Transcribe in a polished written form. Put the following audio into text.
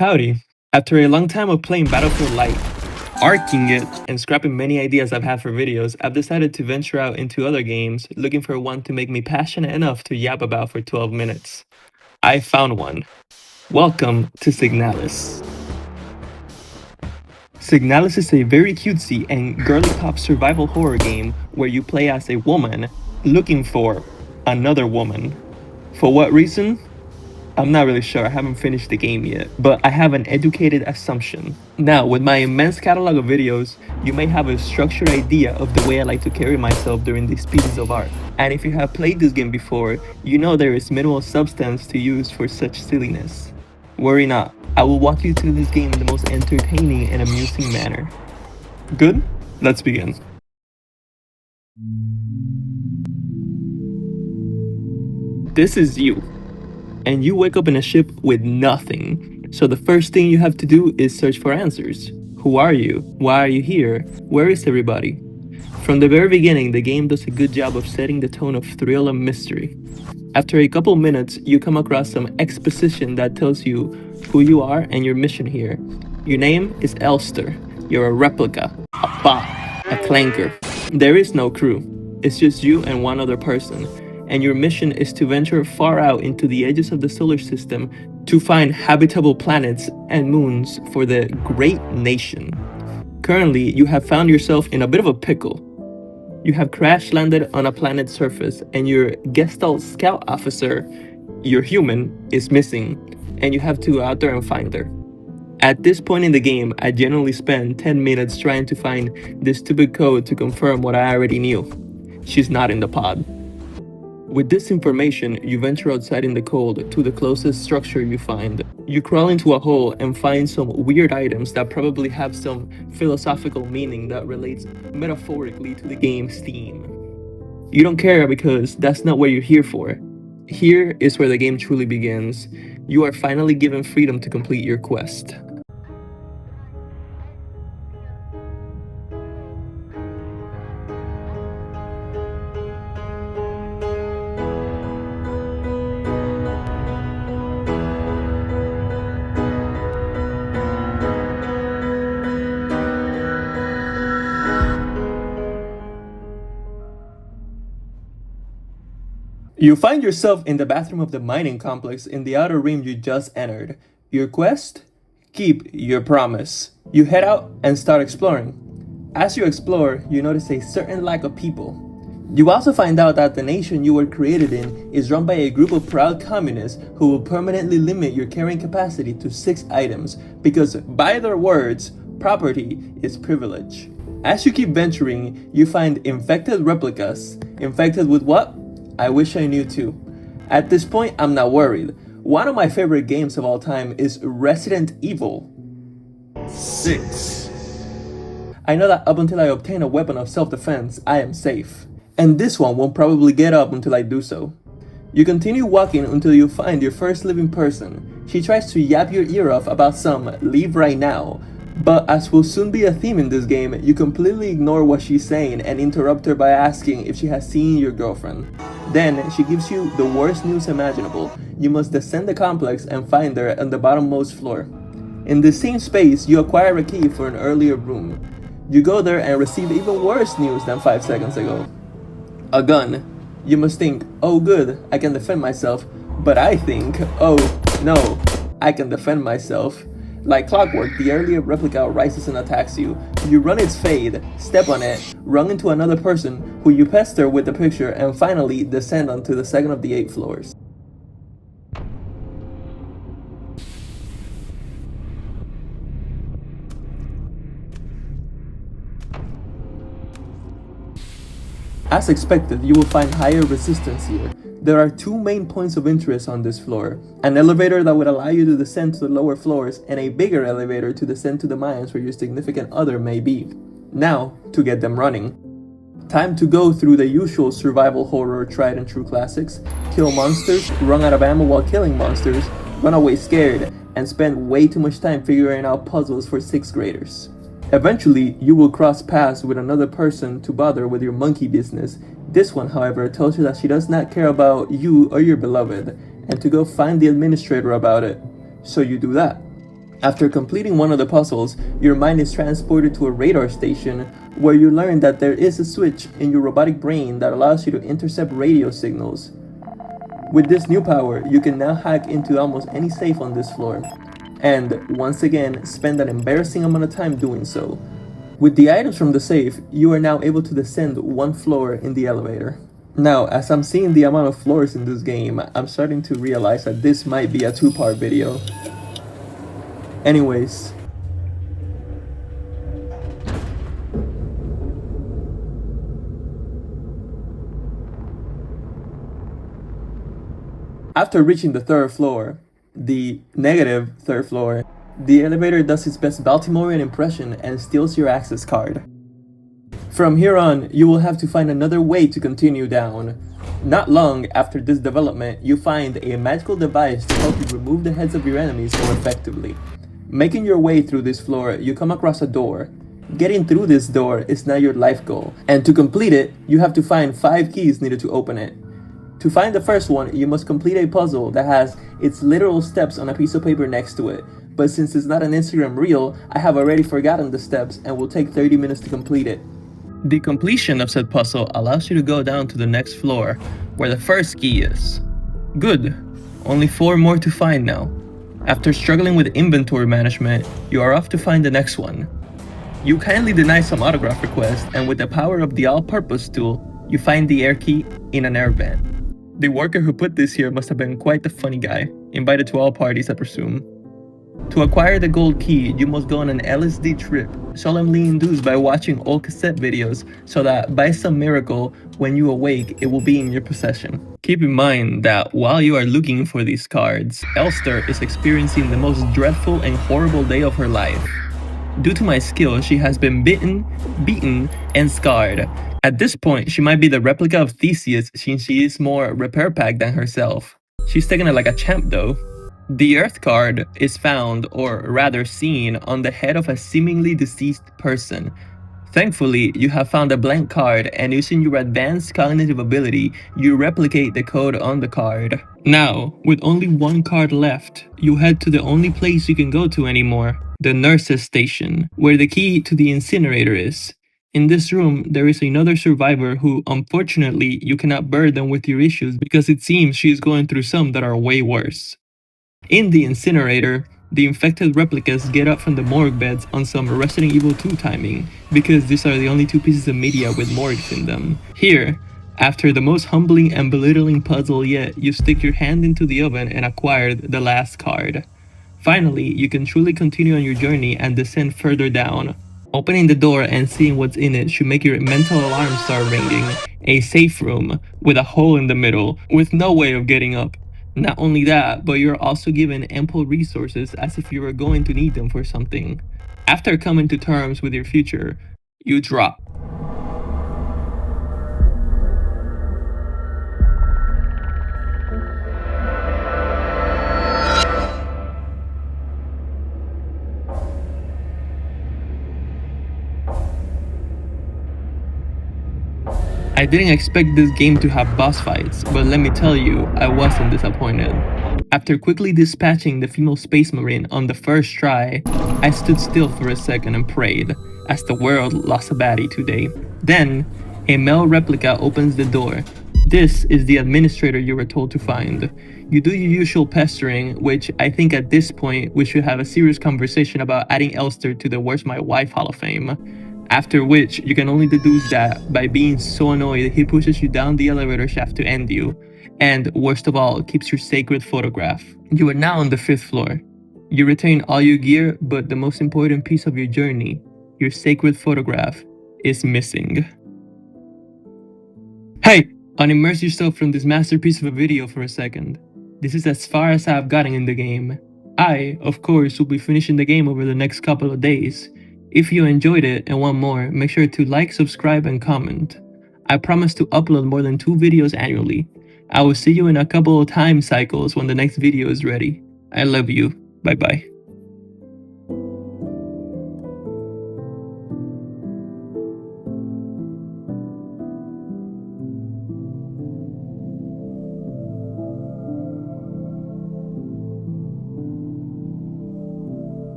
Howdy. After a long time of playing Battlefield Light, arcing it, and scrapping many ideas I've had for videos, I've decided to venture out into other games, looking for one to make me passionate enough to yap about for 12 minutes. I found one. Welcome to Signalis. Signalis is a very cutesy and girly pop survival horror game where you play as a woman looking for another woman. For what reason? I'm not really sure, I haven't finished the game yet, but I have an educated assumption. Now, with my immense catalog of videos, you may have a structured idea of the way I like to carry myself during these pieces of art. And if you have played this game before, you know there is minimal substance to use for such silliness. Worry not, I will walk you through this game in the most entertaining and amusing manner. Good? Let's begin. This is you. And you wake up in a ship with nothing. So the first thing you have to do is search for answers. Who are you? Why are you here? Where is everybody? From the very beginning, the game does a good job of setting the tone of thrill and mystery. After a couple minutes, you come across some exposition that tells you who you are and your mission here. Your name is Elster. You're a replica, a bot, a clanker. There is no crew. It's just you and one other person. And your mission is to venture far out into the edges of the solar system to find habitable planets and moons for the great nation. Currently, you have found yourself in a bit of a pickle. You have crash landed on a planet's surface and your Gestalt scout officer, your human, is missing, and you have to go out there and find her. At this point in the game, I generally spend 10 minutes trying to find this stupid code to confirm what I already knew. She's not in the pod. With this information, you venture outside in the cold to the closest structure you find. You crawl into a hole and find some weird items that probably have some philosophical meaning that relates metaphorically to the game's theme. You don't care because that's not what you're here for. Here is where the game truly begins. You are finally given freedom to complete your quest. You find yourself in the bathroom of the mining complex in the outer rim you just entered. Your quest? Keep your promise. You head out and start exploring. As you explore, you notice a certain lack of people. You also find out that the nation you were created in is run by a group of proud communists who will permanently limit your carrying capacity to 6 items because, by their words, property is privilege. As you keep venturing, you find infected replicas. Infected with what? I wish I knew too. At this point, I'm not worried. One of my favorite games of all time is Resident Evil 6. I know that up until I obtain a weapon of self-defense, I am safe. And this one won't probably get up until I do so. You continue walking until you find your first living person. She tries to yap your ear off about some leave right now. But as will soon be a theme in this game, you completely ignore what she's saying and interrupt her by asking if she has seen your girlfriend. Then, she gives you the worst news imaginable. You must descend the complex and find her on the bottommost floor. In the same space, you acquire a key for an earlier room. You go there and receive even worse news than 5 seconds ago. A gun. You must think, oh good, I can defend myself. But I think, oh no, I can defend myself. Like clockwork, the earlier replica rises and attacks you. You run its fade, step on it, run into another person who you pester with the picture, and finally descend onto the second of the 8 floors. As expected, you will find higher resistance here. There are 2 main points of interest on this floor. An elevator that would allow you to descend to the lower floors, and a bigger elevator to descend to the mines where your significant other may be. Now, to get them running. Time to go through the usual survival horror tried and true classics, kill monsters, run out of ammo while killing monsters, run away scared, and spend way too much time figuring out puzzles for 6th graders. Eventually, you will cross paths with another person to bother with your monkey business. This one, however, tells you that she does not care about you or your beloved, and to go find the administrator about it. So you do that. After completing one of the puzzles, your mind is transported to a radar station where you learn that there is a switch in your robotic brain that allows you to intercept radio signals. With this new power, you can now hack into almost any safe on this floor, and once again, spend an embarrassing amount of time doing so. With the items from the safe, you are now able to descend one floor in the elevator. Now, as I'm seeing the amount of floors in this game, I'm starting to realize that this might be a two-part video. Anyways, after reaching the third floor, the negative third floor, the elevator does its best Baltimorean impression and steals your access card. From here on, you will have to find another way to continue down. Not long after this development, you find a magical device to help you remove the heads of your enemies more effectively. Making your way through this floor, you come across a door. Getting through this door is now your life goal, and to complete it, you have to find 5 keys needed to open it. To find the first one, you must complete a puzzle that has its literal steps on a piece of paper next to it, but since it's not an Instagram reel, I have already forgotten the steps and will take 30 minutes to complete it. The completion of said puzzle allows you to go down to the next floor, where the first key is. Good, only 4 more to find now. After struggling with inventory management, you are off to find the next one. You kindly deny some autograph requests, and with the power of the all-purpose tool, you find the air key in an air vent. The worker who put this here must have been quite the funny guy, invited to all parties I presume. To acquire the gold key, you must go on an LSD trip, solemnly induced by watching old cassette videos so that by some miracle, when you awake, it will be in your possession. Keep in mind that while you are looking for these cards, Elster is experiencing the most dreadful and horrible day of her life. Due to my skill, she has been bitten, beaten, and scarred. At this point, she might be the replica of Theseus since she is more repair pack than herself. She's taking it like a champ though. The Earth card is found, or rather seen, on the head of a seemingly deceased person. Thankfully, you have found a blank card, and using your advanced cognitive ability, you replicate the code on the card. Now, with only 1 card left, you head to the only place you can go to anymore, the nurse's station, where the key to the incinerator is. In this room, there is another survivor who, unfortunately, you cannot burden with your issues because it seems she is going through some that are way worse. In the incinerator, the infected replicas get up from the morgue beds on some Resident Evil 2 timing, because these are the only 2 pieces of media with morgues in them. Here, after the most humbling and belittling puzzle yet, you stick your hand into the oven and acquired the last card. Finally, you can truly continue on your journey and descend further down. Opening the door and seeing what's in it should make your mental alarm start ringing. A safe room with a hole in the middle with no way of getting up. Not only that, but you're also given ample resources as if you were going to need them for something. After coming to terms with your future, you drop. I didn't expect this game to have boss fights, but let me tell you, I wasn't disappointed. After quickly dispatching the female space marine on the first try, I stood still for a second and prayed, as the world lost a baddie today. Then, a male replica opens the door. This is the administrator you were told to find. You do your usual pestering, which I think at this point we should have a serious conversation about adding Elster to the Where's My Wife Hall of Fame. After which, you can only deduce that by being so annoyed, he pushes you down the elevator shaft to end you. And worst of all, keeps your sacred photograph. You are now on the 5th floor. You retain all your gear, but the most important piece of your journey, your sacred photograph, is missing. Hey! Unimmerse yourself from this masterpiece of a video for a second. This is as far as I have gotten in the game. I, of course, will be finishing the game over the next couple of days. If you enjoyed it and want more, make sure to like, subscribe, and comment. I promise to upload more than 2 videos annually. I will see you in a couple of time cycles when the next video is ready. I love you. Bye bye.